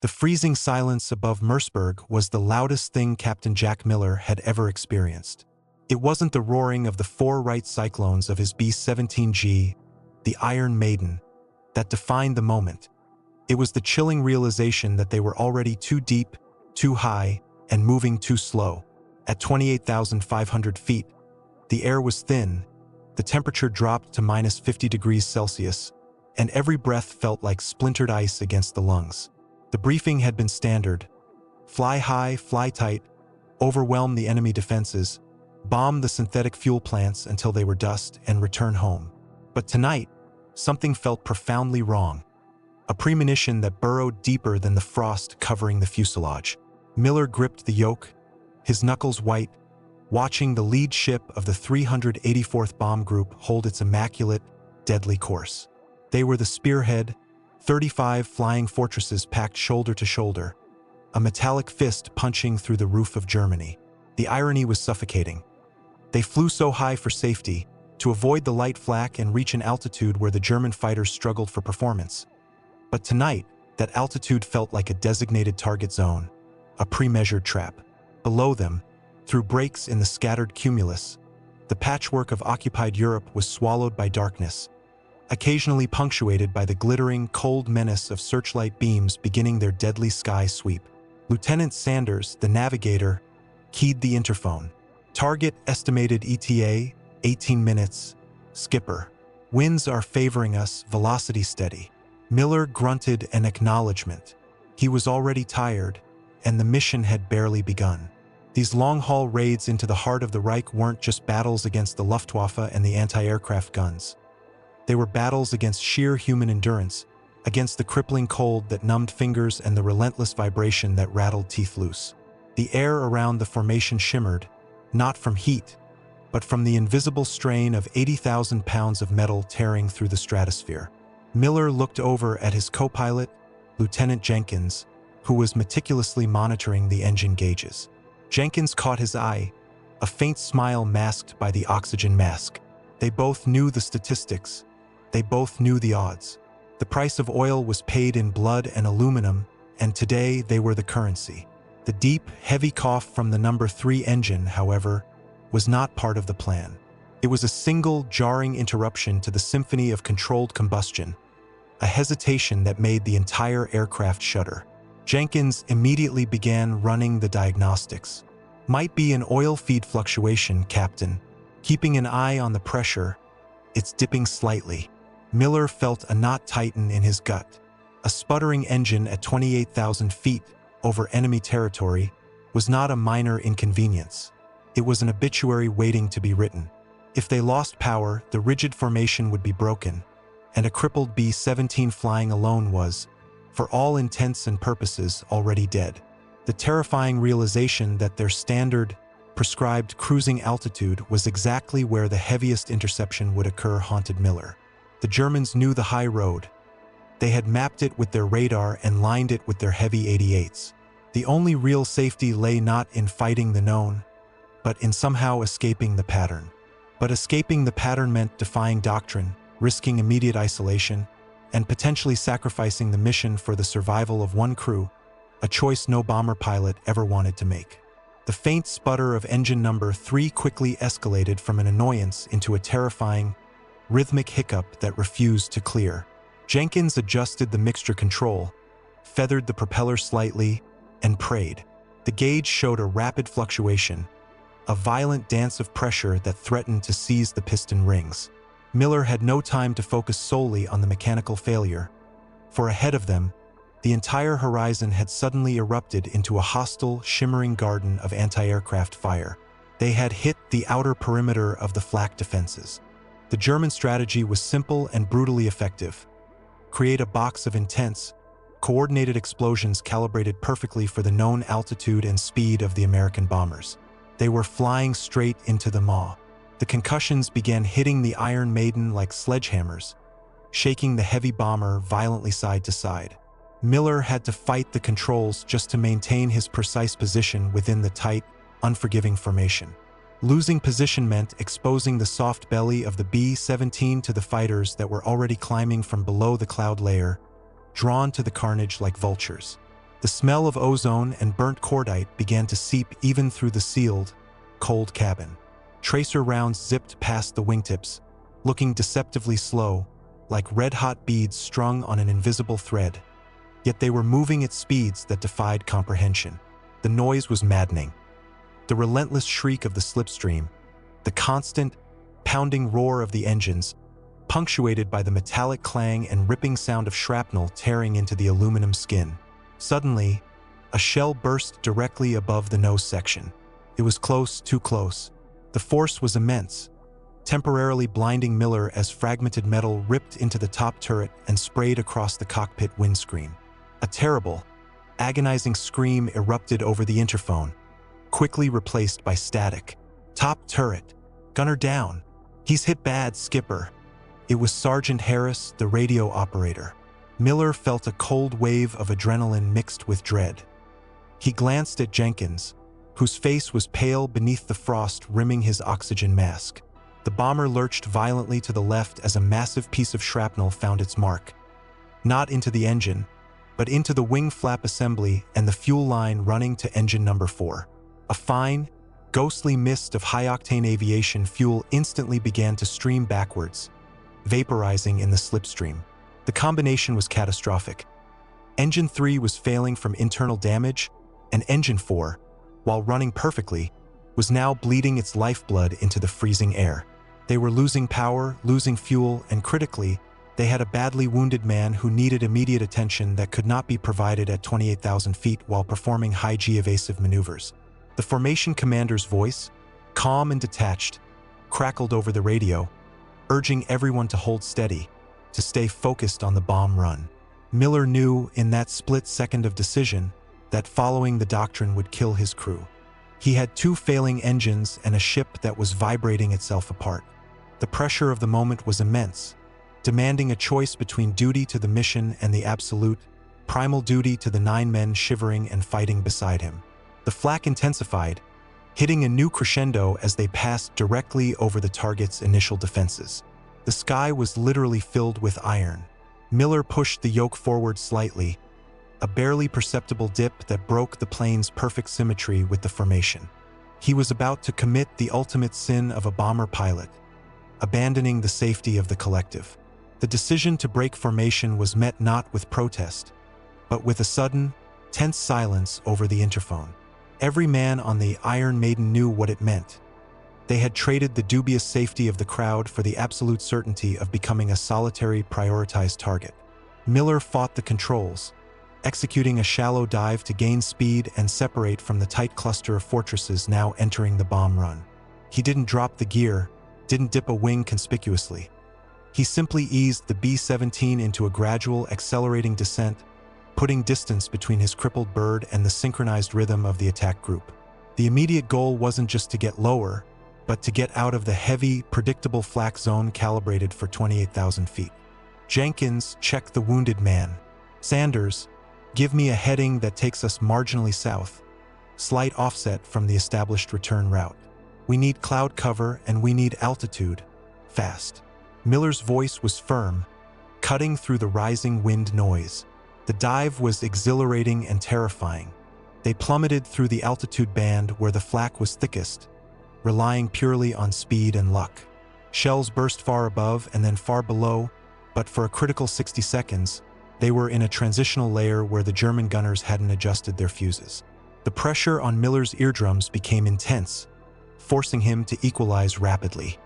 The freezing silence above Merseburg was the loudest thing Captain Jack Miller had ever experienced. It wasn't the roaring of the four right cyclones of his B-17G, the Iron Maiden, that defined the moment. It was the chilling realization that they were already too deep, too high, and moving too slow. At 28,500 feet, the air was thin, the temperature dropped to minus 50 degrees Celsius, and every breath felt like splintered ice against the lungs. The briefing had been standard: fly high, fly tight, overwhelm the enemy defenses, bomb the synthetic fuel plants until they were dust, and return home. But tonight, something felt profoundly wrong. A premonition that burrowed deeper than the frost covering the fuselage. Miller gripped the yoke, his knuckles white, watching the lead ship of the 384th Bomb Group hold its immaculate, deadly course. They were the spearhead, 35 flying fortresses packed shoulder to shoulder, a metallic fist punching through the roof of Germany. The irony was suffocating. They flew so high for safety, to avoid the light flak and reach an altitude where the German fighters struggled for performance. But tonight, that altitude felt like a designated target zone, a pre-measured trap. Below them, through breaks in the scattered cumulus, the patchwork of occupied Europe was swallowed by darkness, occasionally punctuated by the glittering, cold menace of searchlight beams beginning their deadly sky sweep. Lieutenant Sanders, the navigator, keyed the interphone. Target estimated ETA, 18 minutes. Skipper. Winds are favoring us, velocity steady. Miller grunted an acknowledgement. He was already tired, and the mission had barely begun. These long-haul raids into the heart of the Reich weren't just battles against the Luftwaffe and the anti-aircraft guns. They were battles against sheer human endurance, against the crippling cold that numbed fingers and the relentless vibration that rattled teeth loose. The air around the formation shimmered, not from heat, but from the invisible strain of 80,000 pounds of metal tearing through the stratosphere. Miller looked over at his co-pilot, Lieutenant Jenkins, who was meticulously monitoring the engine gauges. Jenkins caught his eye, a faint smile masked by the oxygen mask. They both knew the statistics. They both knew the odds. The price of oil was paid in blood and aluminum, and today they were the currency. The deep, heavy cough from the number 3 engine, however, was not part of the plan. It was a single, jarring interruption to the symphony of controlled combustion, a hesitation that made the entire aircraft shudder. Jenkins immediately began running the diagnostics. Might be an oil feed fluctuation, Captain. Keeping an eye on the pressure. It's dipping slightly. Miller felt a knot tighten in his gut. A sputtering engine at 28,000 feet over enemy territory was not a minor inconvenience. It was an obituary waiting to be written. If they lost power, the rigid formation would be broken, and a crippled B-17 flying alone was, for all intents and purposes, already dead. The terrifying realization that their standard, prescribed cruising altitude was exactly where the heaviest interception would occur haunted Miller. The Germans knew the high road. They had mapped it with their radar and lined it with their heavy 88s. The only real safety lay not in fighting the known, but in somehow escaping the pattern. But escaping the pattern meant defying doctrine, risking immediate isolation, and potentially sacrificing the mission for the survival of one crew, a choice no bomber pilot ever wanted to make. The faint sputter of engine number 3 quickly escalated from an annoyance into a terrifying, rhythmic hiccup that refused to clear. Jenkins adjusted the mixture control, feathered the propeller slightly, and prayed. The gauge showed a rapid fluctuation, a violent dance of pressure that threatened to seize the piston rings. Miller had no time to focus solely on the mechanical failure, for ahead of them, the entire horizon had suddenly erupted into a hostile, shimmering garden of anti-aircraft fire. They had hit the outer perimeter of the Flak defenses. The German strategy was simple and brutally effective. Create a box of intense, coordinated explosions calibrated perfectly for the known altitude and speed of the American bombers. They were flying straight into the maw. The concussions began hitting the Iron Maiden like sledgehammers, shaking the heavy bomber violently side to side. Miller had to fight the controls just to maintain his precise position within the tight, unforgiving formation. Losing position meant exposing the soft belly of the B-17 to the fighters that were already climbing from below the cloud layer, drawn to the carnage like vultures. The smell of ozone and burnt cordite began to seep even through the sealed, cold cabin. Tracer rounds zipped past the wingtips, looking deceptively slow, like red-hot beads strung on an invisible thread. Yet they were moving at speeds that defied comprehension. The noise was maddening. The relentless shriek of the slipstream, the constant, pounding roar of the engines, punctuated by the metallic clang and ripping sound of shrapnel tearing into the aluminum skin. Suddenly, a shell burst directly above the nose section. It was close, too close. The force was immense, temporarily blinding Miller as fragmented metal ripped into the top turret and sprayed across the cockpit windscreen. A terrible, agonizing scream erupted over the interphone, quickly replaced by static. "Top turret! Gunner down! He's hit bad, skipper!" It was Sergeant Harris, the radio operator. Miller felt a cold wave of adrenaline mixed with dread. He glanced at Jenkins, whose face was pale beneath the frost rimming his oxygen mask. The bomber lurched violently to the left as a massive piece of shrapnel found its mark. Not into the engine, but into the wing flap assembly and the fuel line running to engine number 4. A fine, ghostly mist of high-octane aviation fuel instantly began to stream backwards, vaporizing in the slipstream. The combination was catastrophic. Engine 3 was failing from internal damage, and Engine 4, while running perfectly, was now bleeding its lifeblood into the freezing air. They were losing power, losing fuel, and critically, they had a badly wounded man who needed immediate attention that could not be provided at 28,000 feet while performing high-G evasive maneuvers. The formation commander's voice, calm and detached, crackled over the radio, urging everyone to hold steady, to stay focused on the bomb run. Miller knew, in that split second of decision, that following the doctrine would kill his crew. He had 2 failing engines and a ship that was vibrating itself apart. The pressure of the moment was immense, demanding a choice between duty to the mission and the absolute, primal duty to the 9 men shivering and fighting beside him. The flak intensified, hitting a new crescendo as they passed directly over the target's initial defenses. The sky was literally filled with iron. Miller pushed the yoke forward slightly, a barely perceptible dip that broke the plane's perfect symmetry with the formation. He was about to commit the ultimate sin of a bomber pilot, abandoning the safety of the collective. The decision to break formation was met not with protest, but with a sudden, tense silence over the interphone. Every man on the Iron Maiden knew what it meant. They had traded the dubious safety of the crowd for the absolute certainty of becoming a solitary, prioritized target. Miller fought the controls, executing a shallow dive to gain speed and separate from the tight cluster of fortresses now entering the bomb run. He didn't drop the gear, didn't dip a wing conspicuously. He simply eased the B-17 into a gradual, accelerating descent, putting distance between his crippled bird and the synchronized rhythm of the attack group. The immediate goal wasn't just to get lower, but to get out of the heavy, predictable flak zone calibrated for 28,000 feet. Jenkins checked the wounded man. "Sanders, give me a heading that takes us marginally south. Slight offset from the established return route. We need cloud cover and we need altitude. Fast." Miller's voice was firm, cutting through the rising wind noise. The dive was exhilarating and terrifying. They plummeted through the altitude band where the flak was thickest, relying purely on speed and luck. Shells burst far above and then far below, but for a critical 60 seconds, they were in a transitional layer where the German gunners hadn't adjusted their fuses. The pressure on Miller's eardrums became intense, forcing him to equalize rapidly.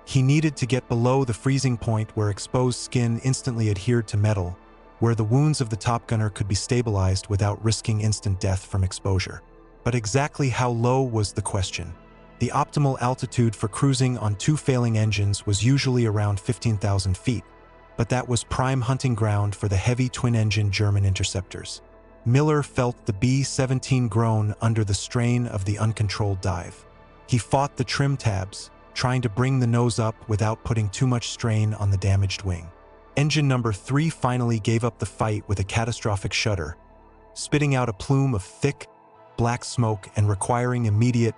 He needed to get below the freezing point where exposed skin instantly adhered to metal, where the wounds of the top gunner could be stabilized without risking instant death from exposure. But exactly how low was the question? The optimal altitude for cruising on 2 failing engines was usually around 15,000 feet, but that was prime hunting ground for the heavy twin-engine German interceptors. Miller felt the B-17 groan under the strain of the uncontrolled dive. He fought the trim tabs, trying to bring the nose up without putting too much strain on the damaged wing. Engine number 3 finally gave up the fight with a catastrophic shudder, spitting out a plume of thick, black smoke and requiring immediate,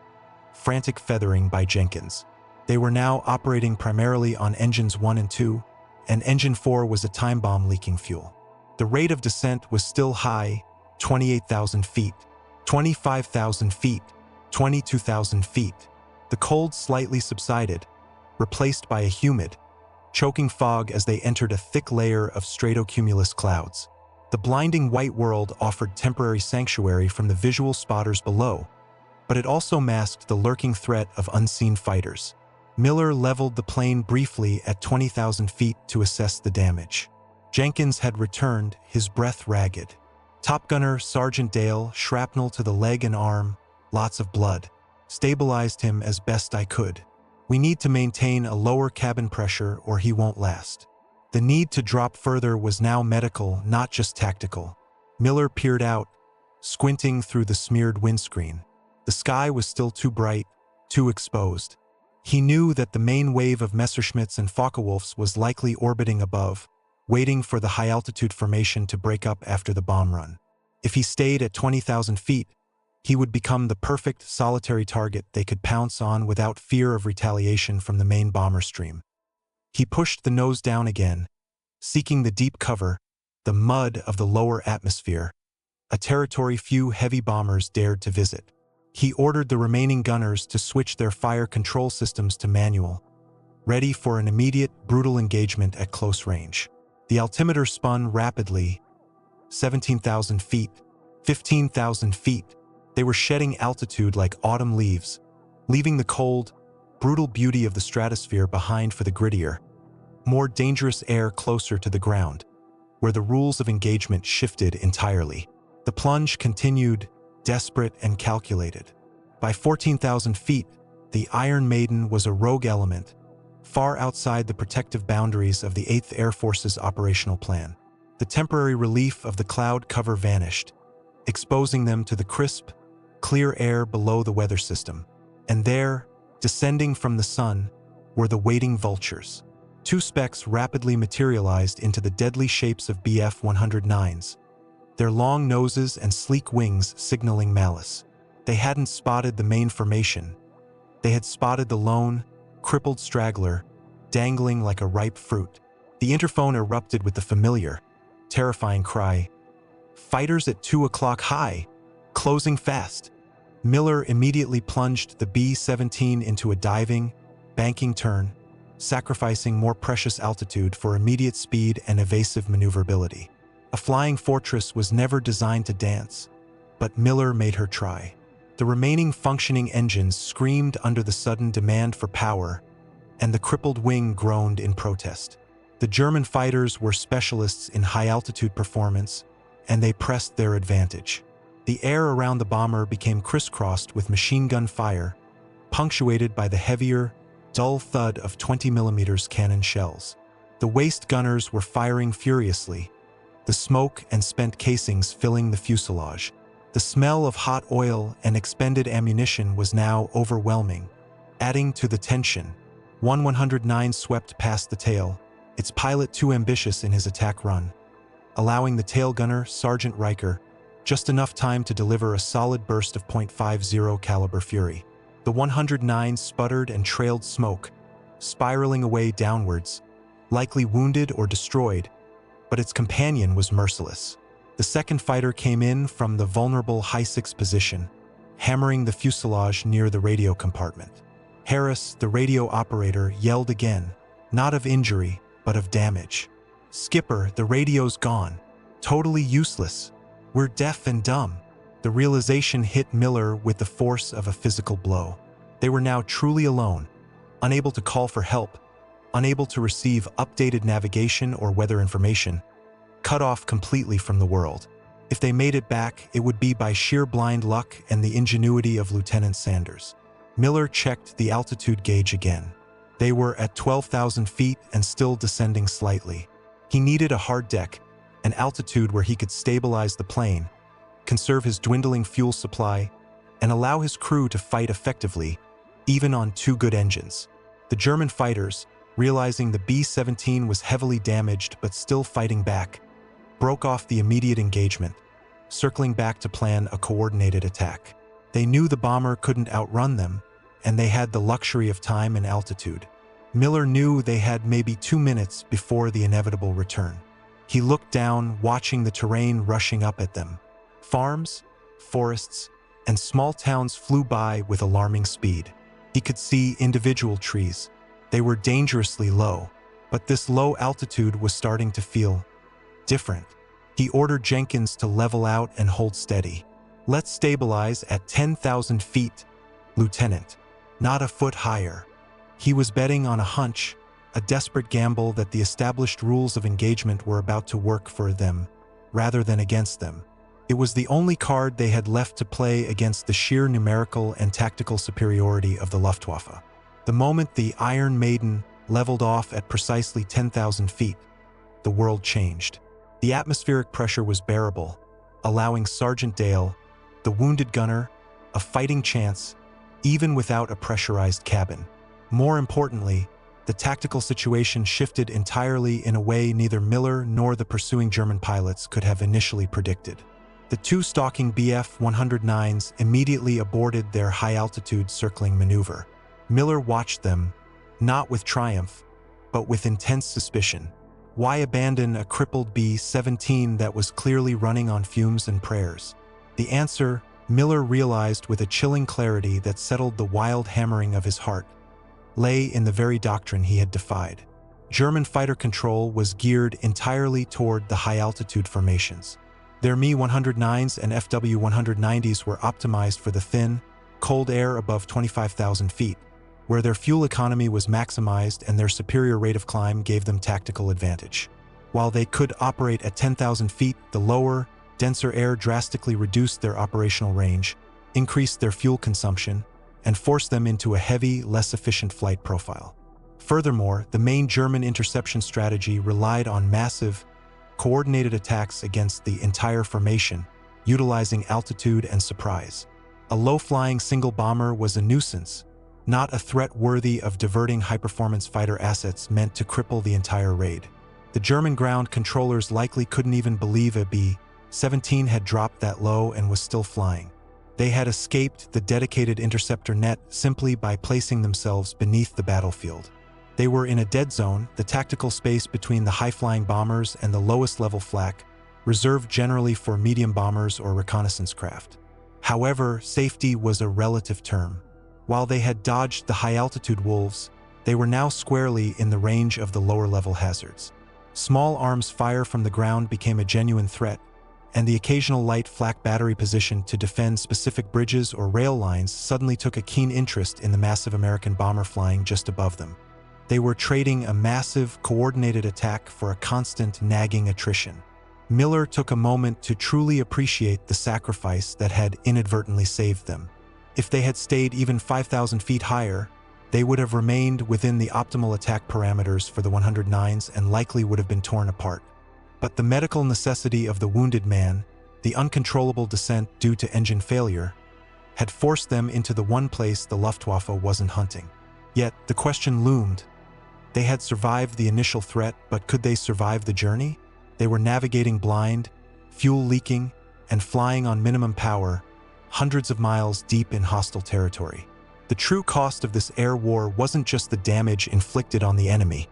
frantic feathering by Jenkins. They were now operating primarily on engines 1 and 2, and engine 4 was a time bomb leaking fuel. The rate of descent was still high, 28,000 feet, 25,000 feet, 22,000 feet. The cold slightly subsided, replaced by a humid, choking fog as they entered a thick layer of stratocumulus clouds. The blinding white world offered temporary sanctuary from the visual spotters below, but it also masked the lurking threat of unseen fighters. Miller leveled the plane briefly at 20,000 feet to assess the damage. Jenkins had returned, his breath ragged. Top Gunner Sergeant Dale, shrapnel to the leg and arm, lots of blood. Stabilized him as best I could. We need to maintain a lower cabin pressure or he won't last. The need to drop further was now medical, not just tactical. Miller peered out, squinting through the smeared windscreen. The sky was still too bright, too exposed. He knew that the main wave of Messerschmitts and Focke-Wulfs was likely orbiting above, waiting for the high-altitude formation to break up after the bomb run. If he stayed at 20,000 feet, he would become the perfect solitary target they could pounce on without fear of retaliation from the main bomber stream. He pushed the nose down again, seeking the deep cover, the mud of the lower atmosphere, a territory few heavy bombers dared to visit. He ordered the remaining gunners to switch their fire control systems to manual, ready for an immediate, brutal engagement at close range. The altimeter spun rapidly, 17,000 feet, 15,000 feet. They were shedding altitude like autumn leaves, leaving the cold, brutal beauty of the stratosphere behind for the grittier, more dangerous air closer to the ground, where the rules of engagement shifted entirely. The plunge continued, desperate and calculated. By 14,000 feet, the Iron Maiden was a rogue element, far outside the protective boundaries of the 8th Air Force's operational plan. The temporary relief of the cloud cover vanished, exposing them to the crisp, clear air below the weather system. And there, descending from the sun, were the waiting vultures. Two specks rapidly materialized into the deadly shapes of Bf-109s, their long noses and sleek wings signaling malice. They hadn't spotted the main formation. They had spotted the lone, crippled straggler, dangling like a ripe fruit. The interphone erupted with the familiar, terrifying cry, "Fighters at 2 o'clock high, closing fast." Miller immediately plunged the B-17 into a diving, banking turn, sacrificing more precious altitude for immediate speed and evasive maneuverability. A flying fortress was never designed to dance, but Miller made her try. The remaining functioning engines screamed under the sudden demand for power, and the crippled wing groaned in protest. The German fighters were specialists in high-altitude performance, and they pressed their advantage. The air around the bomber became crisscrossed with machine gun fire, punctuated by the heavier, dull thud of 20mm cannon shells. The waist gunners were firing furiously, the smoke and spent casings filling the fuselage. The smell of hot oil and expended ammunition was now overwhelming, adding to the tension. 109 swept past the tail, its pilot too ambitious in his attack run, allowing the tail gunner, Sergeant Riker, just enough time to deliver a solid burst of .50 caliber fury. The 109 sputtered and trailed smoke, spiraling away downwards, likely wounded or destroyed, but its companion was merciless. The second fighter came in from the vulnerable high-6 position, hammering the fuselage near the radio compartment. Harris, the radio operator, yelled again, not of injury, but of damage. "Skipper, the radio's gone. Totally useless. We're deaf and dumb." The realization hit Miller with the force of a physical blow. They were now truly alone, unable to call for help, unable to receive updated navigation or weather information, cut off completely from the world. If they made it back, it would be by sheer blind luck and the ingenuity of Lieutenant Sanders. Miller checked the altitude gauge again. They were at 12,000 feet and still descending slightly. He needed a hard deck, an altitude where he could stabilize the plane, conserve his dwindling fuel supply, and allow his crew to fight effectively, even on 2 good engines. The German fighters, realizing the B-17 was heavily damaged but still fighting back, broke off the immediate engagement, circling back to plan a coordinated attack. They knew the bomber couldn't outrun them, and they had the luxury of time and altitude. Miller knew they had maybe 2 minutes before the inevitable return. He looked down, watching the terrain rushing up at them. Farms, forests, and small towns flew by with alarming speed. He could see individual trees. They were dangerously low, but this low altitude was starting to feel different. He ordered Jenkins to level out and hold steady. "Let's stabilize at 10,000 feet, Lieutenant. Not a foot higher." He was betting on a hunch, a desperate gamble that the established rules of engagement were about to work for them, rather than against them. It was the only card they had left to play against the sheer numerical and tactical superiority of the Luftwaffe. The moment the Iron Maiden leveled off at precisely 10,000 feet, the world changed. The atmospheric pressure was bearable, allowing Sergeant Dale, the wounded gunner, a fighting chance, even without a pressurized cabin. More importantly, the tactical situation shifted entirely in a way neither Miller nor the pursuing German pilots could have initially predicted. The two stalking Bf-109s immediately aborted their high-altitude circling maneuver. Miller watched them, not with triumph, but with intense suspicion. Why abandon a crippled B-17 that was clearly running on fumes and prayers? The answer, Miller realized with a chilling clarity that settled the wild hammering of his heart, lay in the very doctrine he had defied. German fighter control was geared entirely toward the high-altitude formations. Their Me-109s and FW-190s were optimized for the thin, cold air above 25,000 feet, where their fuel economy was maximized and their superior rate of climb gave them tactical advantage. While they could operate at 10,000 feet, the lower, denser air drastically reduced their operational range, increased their fuel consumption, and forced them into a heavy, less efficient flight profile. Furthermore, the main German interception strategy relied on massive, coordinated attacks against the entire formation, utilizing altitude and surprise. A low-flying single bomber was a nuisance, not a threat worthy of diverting high-performance fighter assets meant to cripple the entire raid. The German ground controllers likely couldn't even believe a B-17 had dropped that low and was still flying. They had escaped the dedicated interceptor net simply by placing themselves beneath the battlefield. They were in a dead zone, the tactical space between the high-flying bombers and the lowest-level flak, reserved generally for medium bombers or reconnaissance craft. However, safety was a relative term. While they had dodged the high-altitude wolves, they were now squarely in the range of the lower-level hazards. Small arms fire from the ground became a genuine threat, and the occasional light flak battery position to defend specific bridges or rail lines suddenly took a keen interest in the massive American bomber flying just above them. They were trading a massive, coordinated attack for a constant, nagging attrition. Miller took a moment to truly appreciate the sacrifice that had inadvertently saved them. If they had stayed even 5,000 feet higher, they would have remained within the optimal attack parameters for the 109s and likely would have been torn apart. But the medical necessity of the wounded man, the uncontrollable descent due to engine failure, had forced them into the one place the Luftwaffe wasn't hunting. Yet the question loomed. They had survived the initial threat, but could they survive the journey? They were navigating blind, fuel leaking, and flying on minimum power, hundreds of miles deep in hostile territory. The true cost of this air war wasn't just the damage inflicted on the enemy.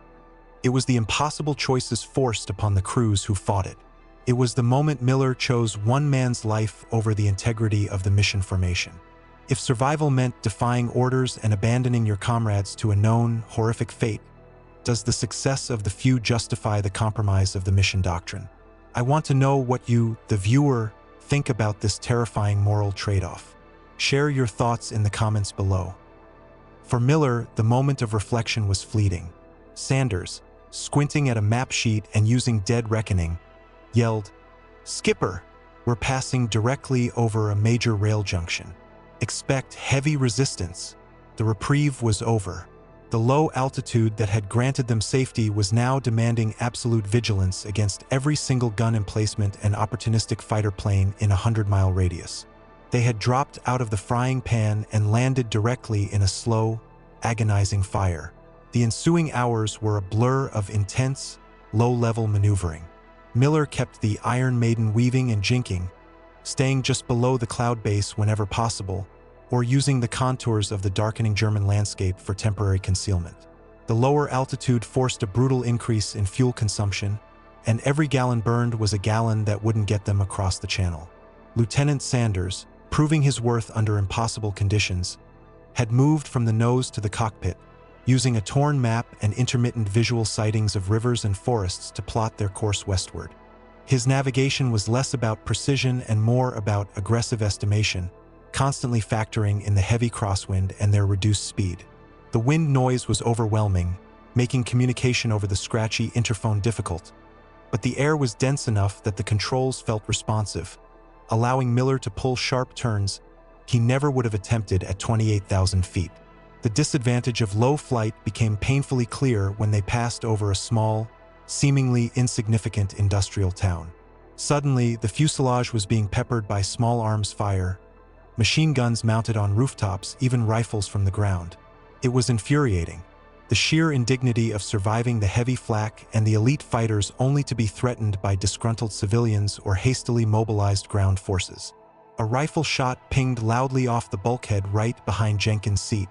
It was the impossible choices forced upon the crews who fought it. It was the moment Miller chose one man's life over the integrity of the mission formation. If survival meant defying orders and abandoning your comrades to a known, horrific fate, does the success of the few justify the compromise of the mission doctrine? I want to know what you, the viewer, think about this terrifying moral trade-off. Share your thoughts in the comments below. For Miller, the moment of reflection was fleeting. Sanders, squinting at a map sheet and using dead reckoning, yelled, "Skipper, we're passing directly over a major rail junction. Expect heavy resistance." The reprieve was over. The low altitude that had granted them safety was now demanding absolute vigilance against every single gun emplacement and opportunistic fighter plane in a 100-mile radius. They had dropped out of the frying pan and landed directly in a slow, agonizing fire. The ensuing hours were a blur of intense, low-level maneuvering. Miller kept the Iron Maiden weaving and jinking, staying just below the cloud base whenever possible, or using the contours of the darkening German landscape for temporary concealment. The lower altitude forced a brutal increase in fuel consumption, and every gallon burned was a gallon that wouldn't get them across the channel. Lieutenant Sanders, proving his worth under impossible conditions, had moved from the nose to the cockpit, using a torn map and intermittent visual sightings of rivers and forests to plot their course westward. His navigation was less about precision and more about aggressive estimation, constantly factoring in the heavy crosswind and their reduced speed. The wind noise was overwhelming, making communication over the scratchy interphone difficult, but the air was dense enough that the controls felt responsive, allowing Miller to pull sharp turns he never would have attempted at 28,000 feet. The disadvantage of low flight became painfully clear when they passed over a small, seemingly insignificant industrial town. Suddenly, the fuselage was being peppered by small arms fire, machine guns mounted on rooftops, even rifles from the ground. It was infuriating. The sheer indignity of surviving the heavy flak and the elite fighters only to be threatened by disgruntled civilians or hastily mobilized ground forces. A rifle shot pinged loudly off the bulkhead right behind Jenkins' seat,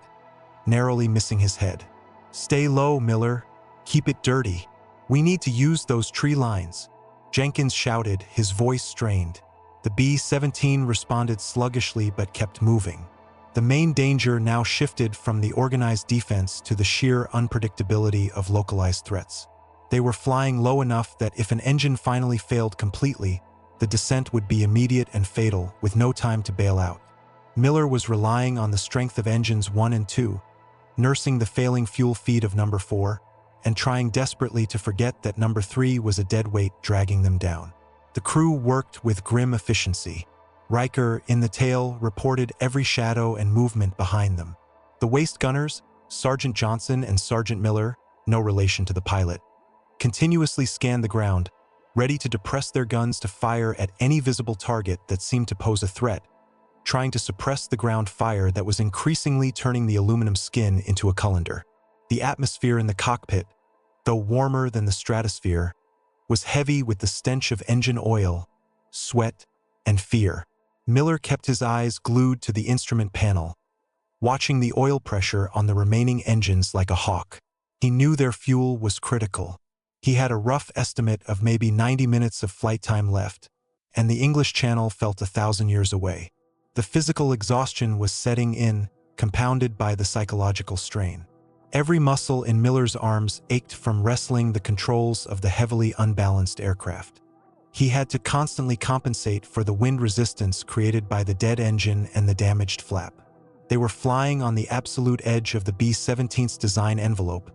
narrowly missing his head. "Stay low, Miller. Keep it dirty. We need to use those tree lines," Jenkins shouted, his voice strained. The B-17 responded sluggishly but kept moving. The main danger now shifted from the organized defense to the sheer unpredictability of localized threats. They were flying low enough that if an engine finally failed completely, the descent would be immediate and fatal, with no time to bail out. Miller was relying on the strength of engines 1 and 2, nursing the failing fuel feed of number 4, and trying desperately to forget that number 3 was a dead weight dragging them down. The crew worked with grim efficiency. Riker, in the tail, reported every shadow and movement behind them. The waist gunners, Sergeant Johnson and Sergeant Miller, no relation to the pilot, continuously scanned the ground, ready to depress their guns to fire at any visible target that seemed to pose a threat, trying to suppress the ground fire that was increasingly turning the aluminum skin into a colander. The atmosphere in the cockpit, though warmer than the stratosphere, was heavy with the stench of engine oil, sweat, and fear. Miller kept his eyes glued to the instrument panel, watching the oil pressure on the remaining engines like a hawk. He knew their fuel was critical. He had a rough estimate of maybe 90 minutes of flight time left, and the English Channel felt 1,000 years away. The physical exhaustion was setting in, compounded by the psychological strain. Every muscle in Miller's arms ached from wrestling the controls of the heavily unbalanced aircraft. He had to constantly compensate for the wind resistance created by the dead engine and the damaged flap. They were flying on the absolute edge of the B-17's design envelope,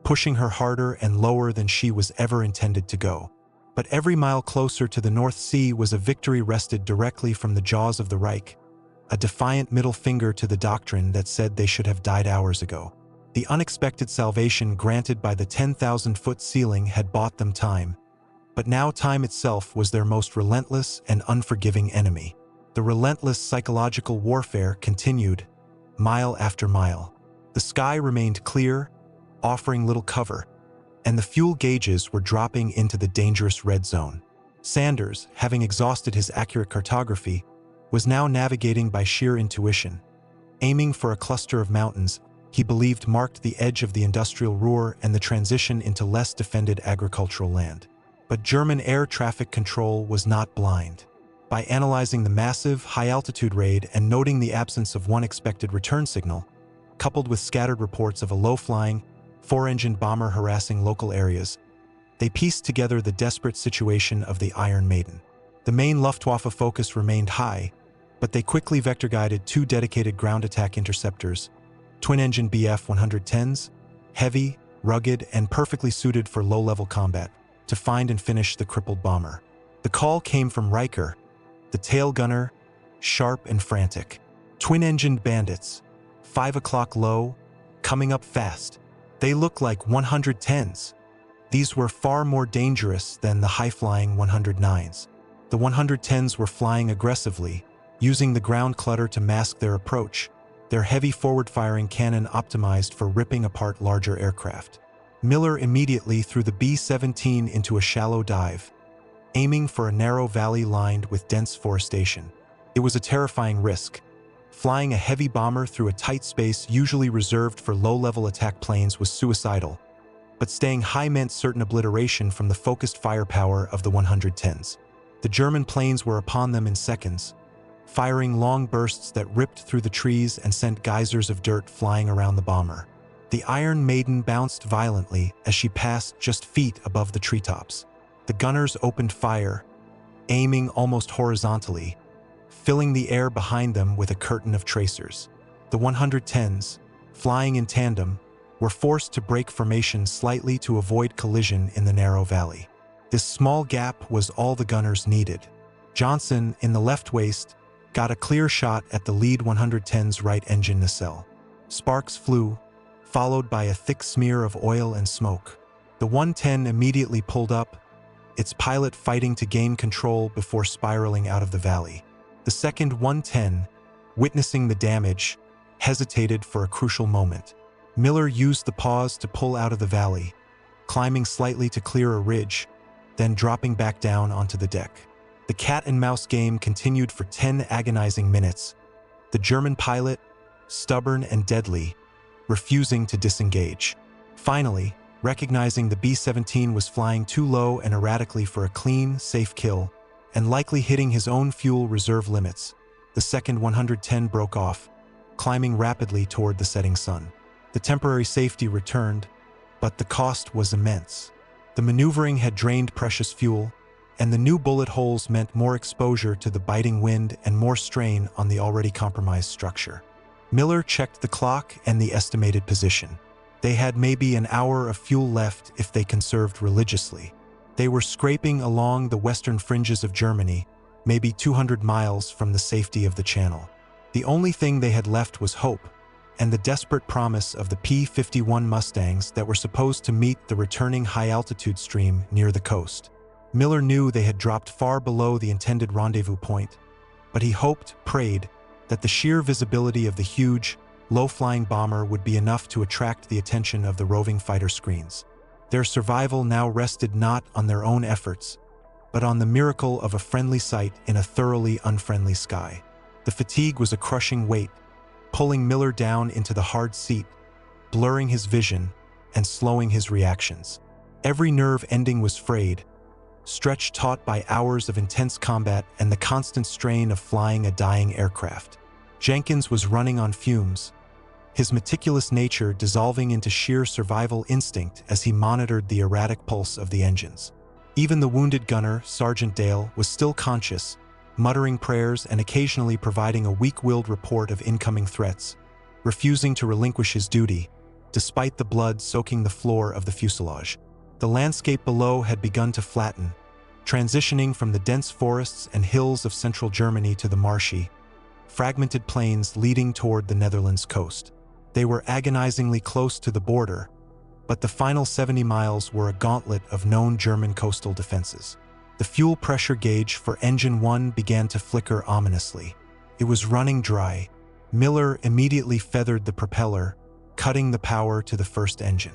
pushing her harder and lower than she was ever intended to go. But every mile closer to the North Sea was a victory wrested directly from the jaws of the Reich, a defiant middle finger to the doctrine that said they should have died hours ago. The unexpected salvation granted by the 10,000-foot ceiling had bought them time, but now time itself was their most relentless and unforgiving enemy. The relentless psychological warfare continued, mile after mile. The sky remained clear, offering little cover, and the fuel gauges were dropping into the dangerous red zone. Sanders, having exhausted his accurate cartography, was now navigating by sheer intuition. Aiming for a cluster of mountains he believed marked the edge of the industrial Ruhr and the transition into less defended agricultural land. But German air traffic control was not blind. By analyzing the massive, high-altitude raid and noting the absence of one expected return signal, coupled with scattered reports of a low-flying, four-engined bomber harassing local areas, they pieced together the desperate situation of the Iron Maiden. The main Luftwaffe focus remained high, but they quickly vector-guided 2 dedicated ground attack interceptors, twin-engine Bf-110s, heavy, rugged, and perfectly suited for low-level combat, to find and finish the crippled bomber. The call came from Riker, the tail gunner, sharp and frantic. Twin-engined bandits, 5 o'clock low, coming up fast. They look like 110s. These were far more dangerous than the high-flying 109s. The 110s were flying aggressively, using the ground clutter to mask their approach, their heavy forward-firing cannon optimized for ripping apart larger aircraft. Miller immediately threw the B-17 into a shallow dive, aiming for a narrow valley lined with dense forestation. It was a terrifying risk. Flying a heavy bomber through a tight space usually reserved for low-level attack planes was suicidal, but staying high meant certain obliteration from the focused firepower of the 110s. The The German planes were upon them in seconds, firing long bursts that ripped through the trees and sent geysers of dirt flying around the bomber. The Iron Maiden bounced violently as she passed just feet above the treetops. The gunners opened fire, aiming almost horizontally, filling the air behind them with a curtain of tracers. The 110s, flying in tandem, were forced to break formation slightly to avoid collision in the narrow valley. This small gap was all the gunners needed. Johnson, in the left waist, got a clear shot at the lead 110's right engine nacelle. Sparks flew, followed by a thick smear of oil and smoke. The 110 immediately pulled up, its pilot fighting to gain control before spiraling out of the valley. The second 110, witnessing the damage, hesitated for a crucial moment. Miller used the pause to pull out of the valley, climbing slightly to clear a ridge, then dropping back down onto the deck. The cat-and-mouse game continued for 10 agonizing minutes, the German pilot, stubborn and deadly, refusing to disengage. Finally, recognizing the B-17 was flying too low and erratically for a clean, safe kill, and likely hitting his own fuel reserve limits, the second 110 broke off, climbing rapidly toward the setting sun. The temporary safety returned, but the cost was immense. The maneuvering had drained precious fuel, and the new bullet holes meant more exposure to the biting wind and more strain on the already compromised structure. Miller checked the clock and the estimated position. They had maybe an hour of fuel left if they conserved religiously. They were scraping along the western fringes of Germany, maybe 200 miles from the safety of the Channel. The only thing they had left was hope, and the desperate promise of the P-51 Mustangs that were supposed to meet the returning high-altitude stream near the coast. Miller knew they had dropped far below the intended rendezvous point, but he hoped, prayed, that the sheer visibility of the huge, low-flying bomber would be enough to attract the attention of the roving fighter screens. Their survival now rested not on their own efforts, but on the miracle of a friendly sight in a thoroughly unfriendly sky. The fatigue was a crushing weight, pulling Miller down into the hard seat, blurring his vision and slowing his reactions. Every nerve ending was frayed, stretched taut by hours of intense combat and the constant strain of flying a dying aircraft. Jenkins was running on fumes, his meticulous nature dissolving into sheer survival instinct as he monitored the erratic pulse of the engines. Even the wounded gunner, Sergeant Dale, was still conscious, muttering prayers and occasionally providing a weak-willed report of incoming threats, refusing to relinquish his duty, despite the blood soaking the floor of the fuselage. The landscape below had begun to flatten, transitioning from the dense forests and hills of central Germany to the marshy, fragmented plains leading toward the Netherlands coast. They were agonizingly close to the border, but the final 70 miles were a gauntlet of known German coastal defenses. The fuel pressure gauge for Engine 1 began to flicker ominously. It was running dry. Miller immediately feathered the propeller, cutting the power to the first engine.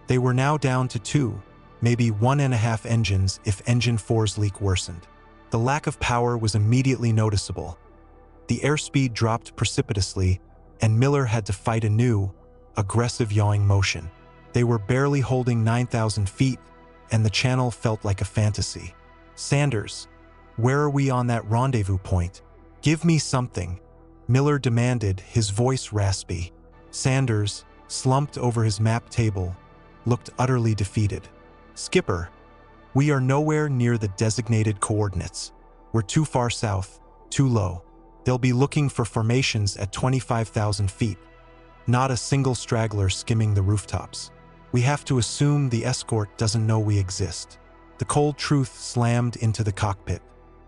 They were now down to 2, maybe 1.5 engines if Engine 4's leak worsened. The lack of power was immediately noticeable. The airspeed dropped precipitously, and Miller had to fight a new, aggressive yawing motion. They were barely holding 9,000 feet, and the channel felt like a fantasy. "Sanders, where are we on that rendezvous point? Give me something," Miller demanded, his voice raspy. Sanders, slumped over his map table, looked utterly defeated. "Skipper, we are nowhere near the designated coordinates. We're too far south, too low. They'll be looking for formations at 25,000 feet. Not a single straggler skimming the rooftops. We have to assume the escort doesn't know we exist." The cold truth slammed into the cockpit.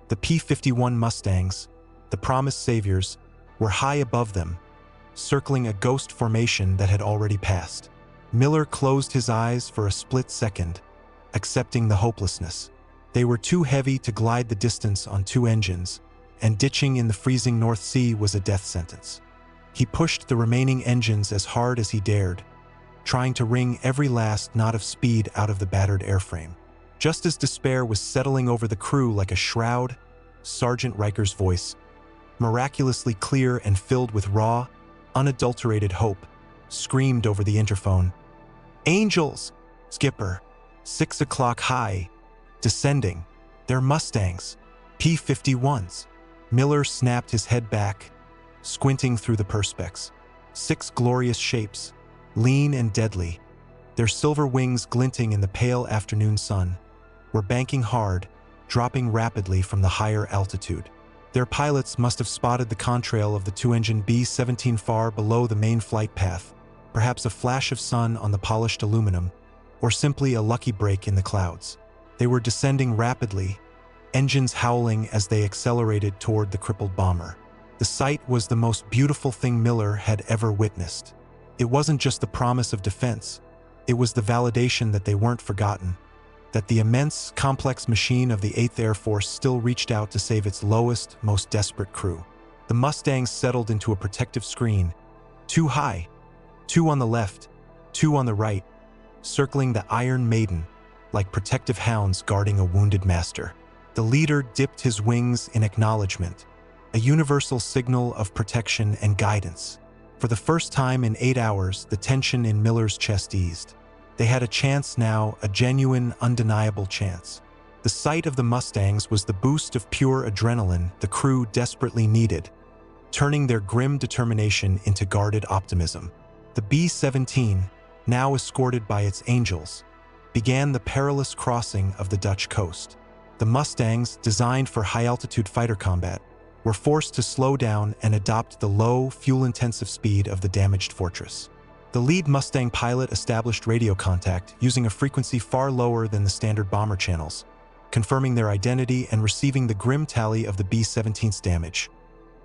The P-51 Mustangs, the promised saviors, were high above them, circling a ghost formation that had already passed. Miller closed his eyes for a split second, accepting the hopelessness. They were too heavy to glide the distance on 2 engines, and ditching in the freezing North Sea was a death sentence. He pushed the remaining engines as hard as he dared, trying to wring every last knot of speed out of the battered airframe. Just as despair was settling over the crew like a shroud, Sergeant Riker's voice, miraculously clear and filled with raw, unadulterated hope, screamed over the interphone. "Angels! Skipper! 6 o'clock high! Descending! They're Mustangs! P-51s. Miller snapped his head back, squinting through the perspex. 6 glorious shapes, lean and deadly, their silver wings glinting in the pale afternoon sun, were banking hard, dropping rapidly from the higher altitude. Their pilots must have spotted the contrail of the 2-engine B-17 far below the main flight path, perhaps a flash of sun on the polished aluminum, or simply a lucky break in the clouds. They were descending rapidly, engines howling as they accelerated toward the crippled bomber. The sight was the most beautiful thing Miller had ever witnessed. It wasn't just the promise of defense, it was the validation that they weren't forgotten, that the immense, complex machine of the 8th Air Force still reached out to save its lowest, most desperate crew. The Mustangs settled into a protective screen, 2 high, 2 on the left, 2 on the right, circling the Iron Maiden like protective hounds guarding a wounded master. The leader dipped his wings in acknowledgement, a universal signal of protection and guidance. For the first time in 8 hours, the tension in Miller's chest eased. They had a chance now, a genuine, undeniable chance. The sight of the Mustangs was the boost of pure adrenaline the crew desperately needed, turning their grim determination into guarded optimism. The B-17, now escorted by its angels, began the perilous crossing of the Dutch coast. The Mustangs, designed for high-altitude fighter combat, were forced to slow down and adopt the low, fuel-intensive speed of the damaged fortress. The lead Mustang pilot established radio contact using a frequency far lower than the standard bomber channels, confirming their identity and receiving the grim tally of the B-17's damage.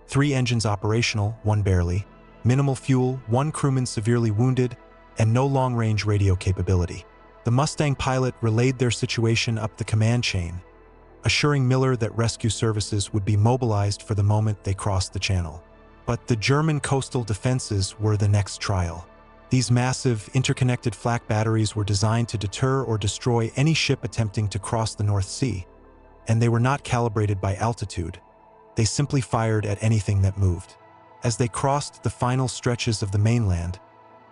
3 engines operational, 1 barely, minimal fuel, 1 crewman severely wounded, and no long-range radio capability. The Mustang pilot relayed their situation up the command chain, assuring Miller that rescue services would be mobilized for the moment they crossed the channel. But the German coastal defenses were the next trial. These massive, interconnected flak batteries were designed to deter or destroy any ship attempting to cross the North Sea, and they were not calibrated by altitude. They simply fired at anything that moved. As they crossed the final stretches of the mainland,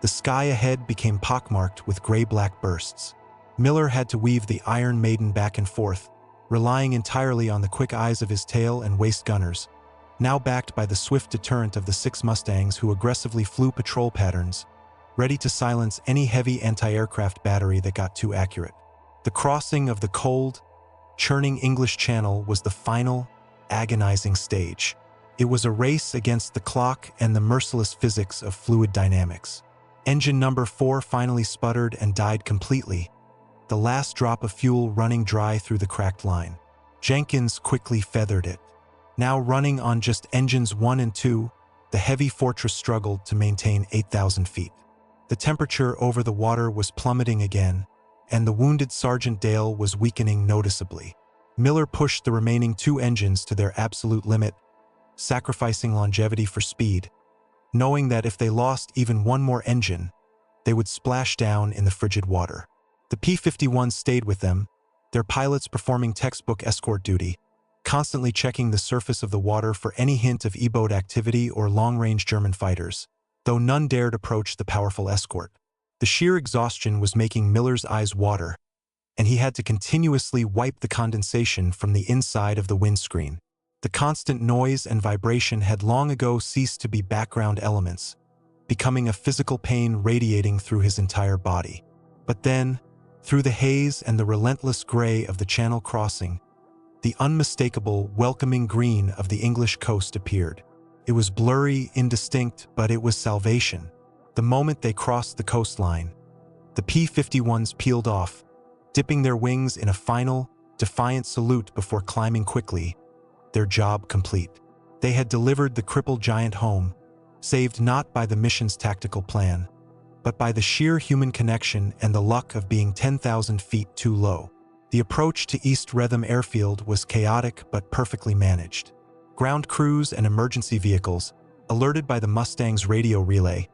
the sky ahead became pockmarked with gray-black bursts. Miller had to weave the Iron Maiden back and forth, relying entirely on the quick eyes of his tail and waist gunners, now backed by the swift deterrent of the 6 Mustangs who aggressively flew patrol patterns, ready to silence any heavy anti-aircraft battery that got too accurate. The crossing of the cold, churning English Channel was the final, agonizing stage. It was a race against the clock and the merciless physics of fluid dynamics. Engine number 4 finally sputtered and died completely, the last drop of fuel running dry through the cracked line. Jenkins quickly feathered it. Now running on just engines 1 and 2, the heavy fortress struggled to maintain 8,000 feet. The temperature over the water was plummeting again, and the wounded Sergeant Dale was weakening noticeably. Miller pushed the remaining 2 engines to their absolute limit, sacrificing longevity for speed, knowing that if they lost even 1 more engine, they would splash down in the frigid water. The P-51s stayed with them, their pilots performing textbook escort duty, constantly checking the surface of the water for any hint of E-boat activity or long-range German fighters, though none dared approach the powerful escort. The sheer exhaustion was making Miller's eyes water, and he had to continuously wipe the condensation from the inside of the windscreen. The constant noise and vibration had long ago ceased to be background elements, becoming a physical pain radiating through his entire body. But then, through the haze and the relentless gray of the Channel crossing, the unmistakable, welcoming green of the English coast appeared. It was blurry, indistinct, but it was salvation. The moment they crossed the coastline, the P-51s peeled off, dipping their wings in a final, defiant salute before climbing quickly, their job complete. They had delivered the crippled giant home, saved not by the mission's tactical plan, but by the sheer human connection and the luck of being 10,000 feet too low. The approach to East Wretham Airfield was chaotic but perfectly managed. Ground crews and emergency vehicles, alerted by the Mustang's radio relay,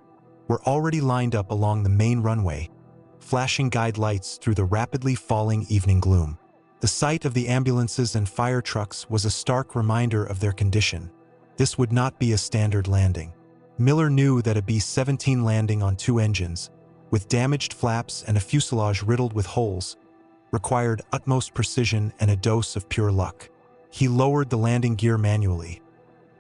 were already lined up along the main runway, flashing guide lights through the rapidly falling evening gloom. The sight of the ambulances and fire trucks was a stark reminder of their condition. This would not be a standard landing. Miller knew that a B-17 landing on 2 engines, with damaged flaps and a fuselage riddled with holes, required utmost precision and a dose of pure luck. He lowered the landing gear manually.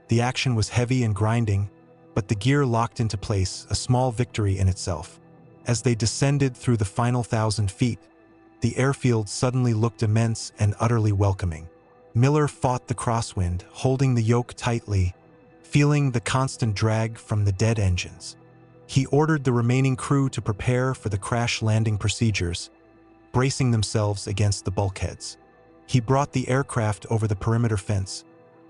The action was heavy and grinding, but the gear locked into place, a small victory in itself. As they descended through the final 1,000 feet, the airfield suddenly looked immense and utterly welcoming. Miller fought the crosswind, holding the yoke tightly, feeling the constant drag from the dead engines. He ordered the remaining crew to prepare for the crash landing procedures, bracing themselves against the bulkheads. He brought the aircraft over the perimeter fence,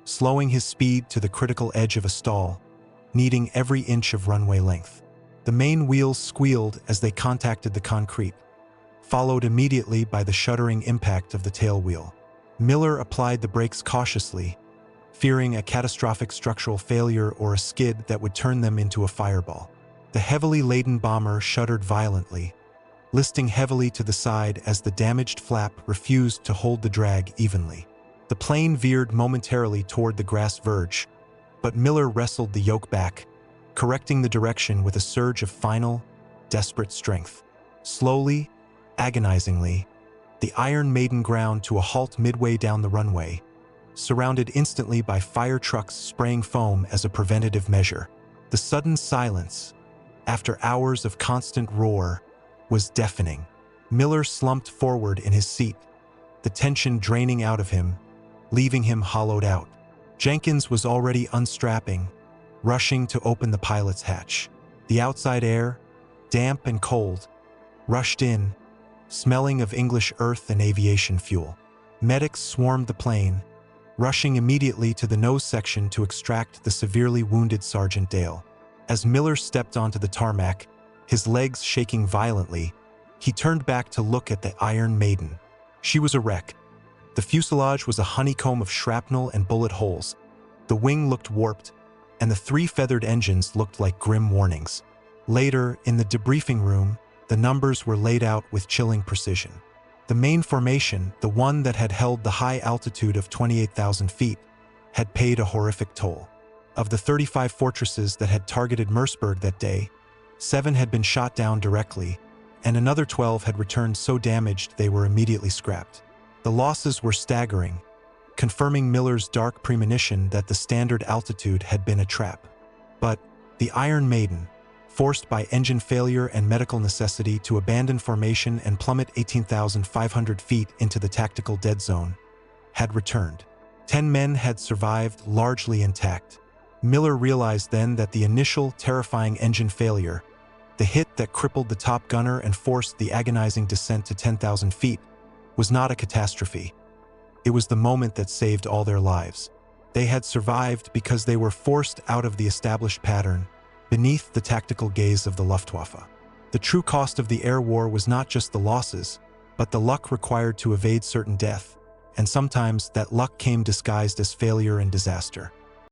slowing his speed to the critical edge of a stall, needing every inch of runway length. The main wheels squealed as they contacted the concrete, followed immediately by the shuddering impact of the tail wheel. Miller applied the brakes cautiously, fearing a catastrophic structural failure or a skid that would turn them into a fireball. The heavily laden bomber shuddered violently, listing heavily to the side as the damaged flap refused to hold the drag evenly. The plane veered momentarily toward the grass verge, but Miller wrestled the yoke back, correcting the direction with a surge of final, desperate strength. Slowly, agonizingly, the Iron Maiden ground to a halt midway down the runway, surrounded instantly by fire trucks spraying foam as a preventative measure. The sudden silence, after hours of constant roar, was deafening. Miller slumped forward in his seat, the tension draining out of him, leaving him hollowed out. Jenkins was already unstrapping, rushing to open the pilot's hatch. The outside air, damp and cold, rushed in, smelling of English earth and aviation fuel. Medics swarmed the plane, rushing immediately to the nose section to extract the severely wounded Sergeant Dale. As Miller stepped onto the tarmac, his legs shaking violently, he turned back to look at the Iron Maiden. She was a wreck. The fuselage was a honeycomb of shrapnel and bullet holes. The wing looked warped, and the 3 feathered engines looked like grim warnings. Later, in the debriefing room, the numbers were laid out with chilling precision. The main formation, the one that had held the high altitude of 28,000 feet, had paid a horrific toll. Of the 35 fortresses that had targeted Merseburg that day, 7 had been shot down directly, and another 12 had returned so damaged they were immediately scrapped. The losses were staggering, confirming Miller's dark premonition that the standard altitude had been a trap. But the Iron Maiden, forced by engine failure and medical necessity to abandon formation and plummet 18,500 feet into the tactical dead zone, had returned. 10 men had survived largely intact. Miller realized then that the initial terrifying engine failure, the hit that crippled the top gunner and forced the agonizing descent to 10,000 feet, was not a catastrophe. It was the moment that saved all their lives. They had survived because they were forced out of the established pattern, beneath the tactical gaze of the Luftwaffe. The true cost of the air war was not just the losses, but the luck required to evade certain death, and sometimes that luck came disguised as failure and disaster.